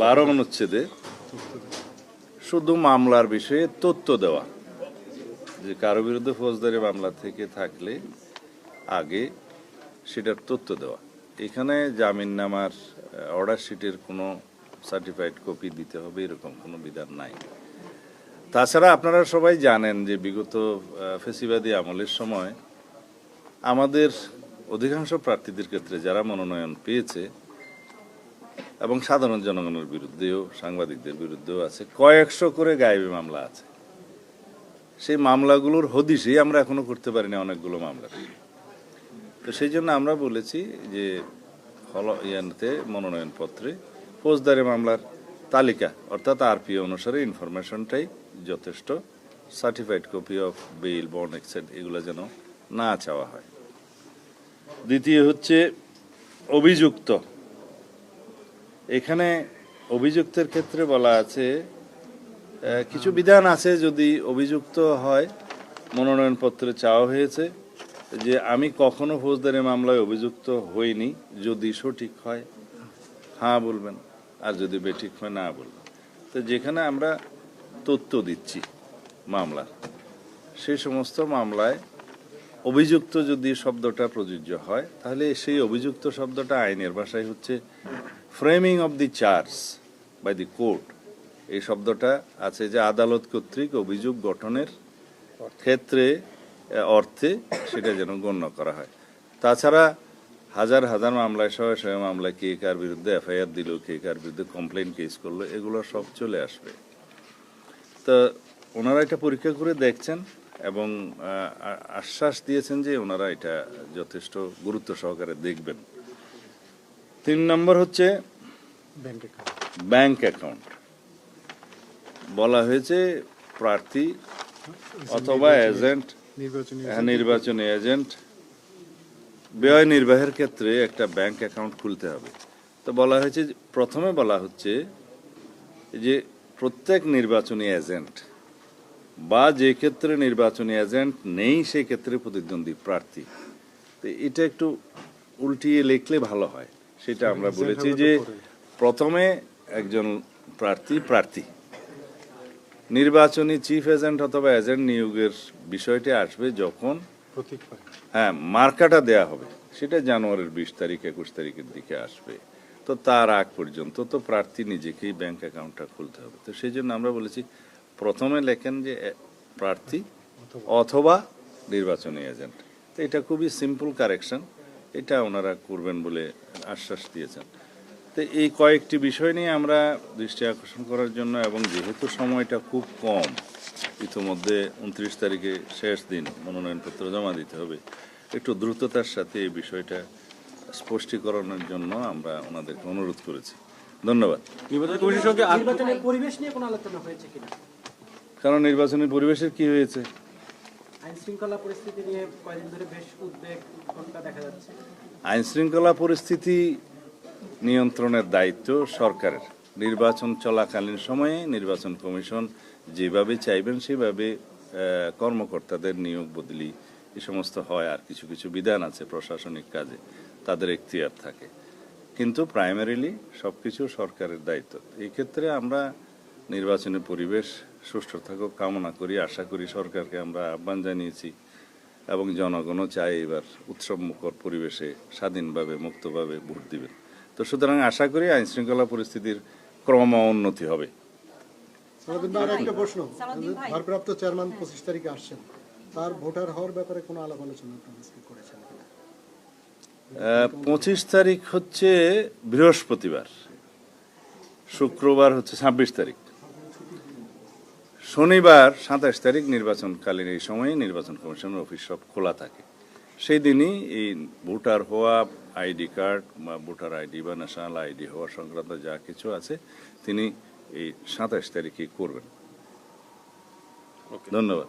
12 অনুচ্ছেদে শুধু মামলার বিষয়ে তথ্য দেওয়া, যে কারো বিরুদ্ধে ফৌজদারি মামলা থেকে থাকলে আগে সেটার তথ্য দেওয়া। এখানে জামিননামার অর্ডার শিটের কোনো সার্টিফাইড কপি দিতে হবে এরকম কোনো বিধান নাই। তাছাড়া আপনারা সবাই জানেন যে বিগত ফ্যাসিবাদী আমলের সময় আমাদের অধিকাংশ প্রার্থীদের ক্ষেত্রে যারা মনোনয়ন পেয়েছে এবং সাধারণ জনগণের বিরুদ্ধেও সাংবাদিকদের বিরুদ্ধেও আছে কয়েকশো করে গায়েবী মামলা আছে। সেই মামলাগুলোর হদিশই আমরা এখনো করতে পারিনি অনেকগুলো মামলা। তো সেই জন্য আমরা বলেছি যে মনোনয়নপত্রে ফৌজদারি মামলার তালিকা অর্থাৎ আরপি অনুসারে ইনফরমেশনটাই যথেষ্ট, certified copy of bail bond এক্সেট এগুলো যেন না চাওয়া হয়। দ্বিতীয় হচ্ছে অভিযুক্ত। এখানে অভিযুক্তের ক্ষেত্রে বলা আছে কিছু বিধান আছে, যদি অভিযুক্ত হয় মনোনয়নপত্রে চাওয়া হয়েছে যে আমি কখনো ফৌজদারি মামলায় অভিযুক্ত হইনি, যদি সঠিক হয় হ্যাঁ বলবেন, আর যদি বেঠিক হয় না বলবেন। তো যেখানে আমরা তথ্য দিচ্ছি মামলার, সেই সমস্ত মামলায় অভিযুক্ত যদি শব্দটা প্রযোজ্য হয় তাহলে সেই অভিযুক্ত শব্দটা আইনের ভাষায় হচ্ছে framing of the charge by the court. এই শব্দটা আছে যে আদালত কর্তৃক অভিযোগ গঠনের ক্ষেত্রে অর্থে সেটা যেন গণ্য করা হয়। তাছাড়া হাজার হাজার মামলায় শয়ে শয়ে মামলায় কে কার বিরুদ্ধে এফআইআর দিল, কে কার বিরুদ্ধে কমপ্লেন কেস করলো, এগুলো সব চলে আসবে। তো ওনারা এটা পরীক্ষা করে দেখছেন এবং আশ্বাস দিয়েছেন যে ওনারা এটা যথেষ্ট গুরুত্ব সহকারে দেখবেন। 3 নম্বর হচ্ছে ব্যাংক অ্যাকাউন্ট। বলা হয়েছে প্রার্থী অথবা এজেন্ট, নির্বাচনী এজেন্ট ব্যয় নির্বাহের ক্ষেত্রে একটা ব্যাংক অ্যাকাউন্ট খুলতে হবে। তো বলা হয়েছে, প্রথমে বলা হচ্ছে যে প্রত্যেক নির্বাচনী এজেন্ট বা যে ক্ষেত্রে নির্বাচনী এজেন্ট নেই সেই ক্ষেত্রে প্রতিদ্বন্দ্বী প্রার্থী। তো এটা একটু উল্টিয়ে লিখলে ভালো হয়, সেটা আমরা বলেছি যে প্রথমে একজন প্রার্থী নির্বাচনী চিফ এজেন্ট অথবা এজেন্ট নিয়োগের বিষয়টি আসবে যখন মার্কাটা দেয়া হবে, সেটা জানুয়ারির 20 তারিখ 21 তারিখের দিকে আসবে। তো তার আগ পর্যন্ত তো প্রার্থী নিজেকেই ব্যাংক অ্যাকাউন্টটা খুলতে হবে। তো সেই জন্য আমরা বলেছি প্রথমে লেখেন যে প্রার্থী অথবা নির্বাচনী এজেন্ট। তো এটা খুবই সিম্পল কারেকশন, এটা ওনারা করবেন বলে আশ্বাস দিয়েছেন। তো এই কয়েকটি বিষয় নিয়ে আমরা দৃষ্টি আকর্ষণ করার জন্য, এবং যেহেতু সময়টা খুব কম, ইতিমধ্যে 29 তারিখে শেষ দিন, মনোনয়নপত্র জমা দিতে হবে, একটু দ্রুততার সাথে এই বিষয়টা স্পষ্টীকরণের জন্য আমরা ওনাদেরকে অনুরোধ করেছি। ধন্যবাদ। নির্বাচনের পরিবেশ নিয়ে কোনো আলোচনা হয়েছে কিনা? কারণ নির্বাচনী পরিবেশের কি হয়েছে? আইন শৃঙ্খলা পরিস্থিতি নিয়ে কয়েকদিন ধরে বেশ উদ্বেগ উৎকণ্ঠা দেখা যাচ্ছে। আইন শৃঙ্খলা পরিস্থিতি নিয়ন্ত্রণের দায়িত্ব সরকারের। নির্বাচন চলাকালীন সময়ে নির্বাচন কমিশন যেভাবে চাইবেন সেভাবে কর্মকর্তাদের নিয়োগ বদলি এই সমস্ত হয়, আর কিছু কিছু বিধান আছে প্রশাসনিক কাজে, তাদের এখতিয়ার থাকে, কিন্তু প্রাইমারিলি সবকিছু সরকারের দায়িত্ব। এই ক্ষেত্রে আমরা নির্বাচনী পরিবেশ সুষ্ঠু থাকুক কামনা করি, আশা করি। সরকারকে আমরা আহ্বান জানিয়েছি এবং জনগণও চায় এবার উৎসবমুখর পরিবেশে স্বাধীনভাবে মুক্তভাবে ভোট দিবেন। তো সুতরাং আশা করি আইন শৃঙ্খলা পরিস্থিতির ক্রম উন্নতি হবে। একটা প্রশ্ন, ভারপ্রাপ্ত চেয়ারম্যান 25 তারিখে আসছেন, তার ভোটার হওয়ার ব্যাপারে কোনো আলাপ আলোচনা করেছেন? 25 তারিখ হচ্ছে বৃহস্পতিবার, শুক্রবার হচ্ছে 26 তারিখ, শনিবার 27 তারিখ নির্বাচনকালীন এই সময়ে নির্বাচন কমিশনের অফিস সব খোলা থাকে। সেই দিনই এই ভোটার হওয়া, আইডি কার্ড বা ভোটার আইডি বা ন্যাশনাল আইডি হওয়া সংক্রান্ত যা কিছু আছে তিনি এই 27 তারিখে করবেন। ধন্যবাদ।